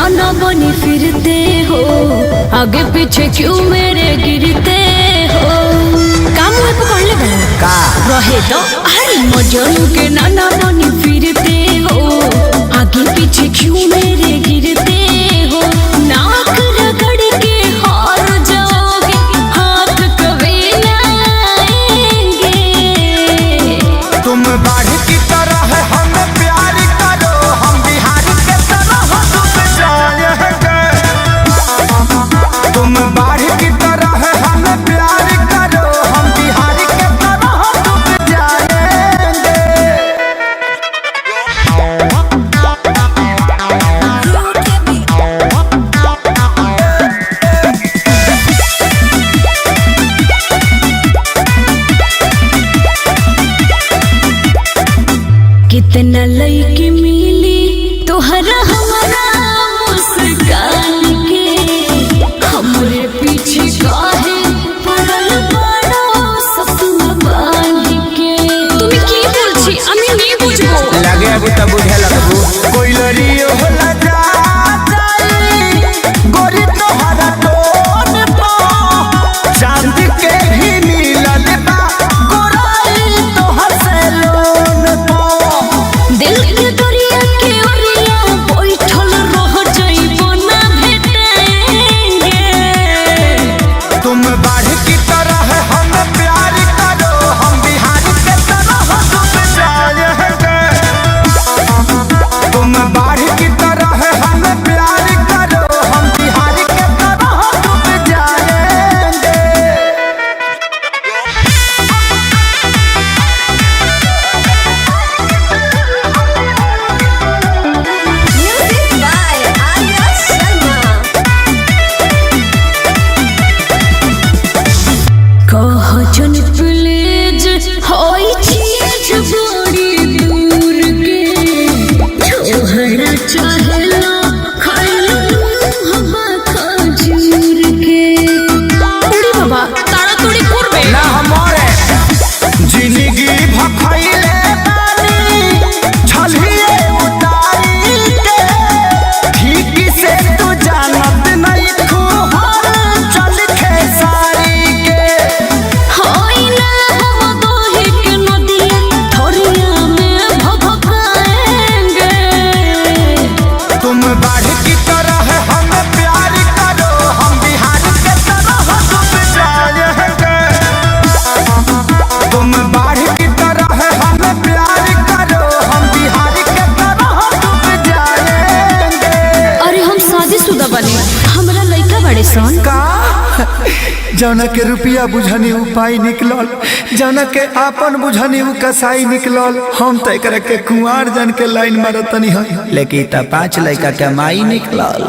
नाना बनी फिरते हो, आगे पीछे क्यों मेरे गिरते हो। काम हुए पकड़ ले बना का रहे तो अरे मजनू के नाना बनी फिरते हो, आगे पीछे क्यों मेरे गिरते हो। नाक रगड़ के हार जाओगे, हाथ कभी लाएंगे। तुम बाढ़ की तरह हमें प्यार करो, हम बिहार के तरह डूब जाएंगे। तुम बाढ़ की तरह हमें प्यार करो, हम बिहार के तरह डूब जाएंगे। कितना लईकी मिली तोहरा हमारा मुस्कान के, हमरे पीछे काहे पड़ल बड़ो सपना बांध के। তুমি কি বলছি আমি নি বুঝবো लगे अब तब बुझे लगबू कोई लड़ियो होला जा गोरी तोहरा टोन पा चांद के भी मिलल बा गोराई तोहर से लोन पा। दिल के दरिया के ओरिया बैठल रह जाइबो ना भेटेंगे। तुम बाढ़ की तरह हमें प्यार करो, हम बिहार के तरह डूब जाएंगे। तुम बाढ़ की तरह हमें प्यार करो, हम बिहार के तरह डूब जाएंगे। Music by Arya Sharma। कह जन प्लीज होई चीज बड़ी दूर के, छोहरा चाहेला खाइलो हवा खजूर के। उड़ी बाबा तारा तोड़ी करबे ना हमारे जिंदगी भखैले बानी छलिए उतारी के, ठीक से तू जानत नहीं खुहर चल खेसारी के। होई ना हम दोही के नदिया थोरिया में भभकाएंगे। तुम बाढ़ की तरह हमें प्यार करो, हम बिहार के तरह डूब जाएंगे। तुम बाढ़ की तरह हमें प्यार करो, हम बिहार के तरह डूब जाएंगे। अरे हम शादीशुदा बने, हमरा लइका बड़े सन। का जौना के रुपया बुझनी उपाय निकलल, जौना के आपन बुझनी उ कसाई निकलल। हम तो एकरा के कुंवार जन के लाइन मारतनी है, लेकिन 5 लड़का के माई निकलल।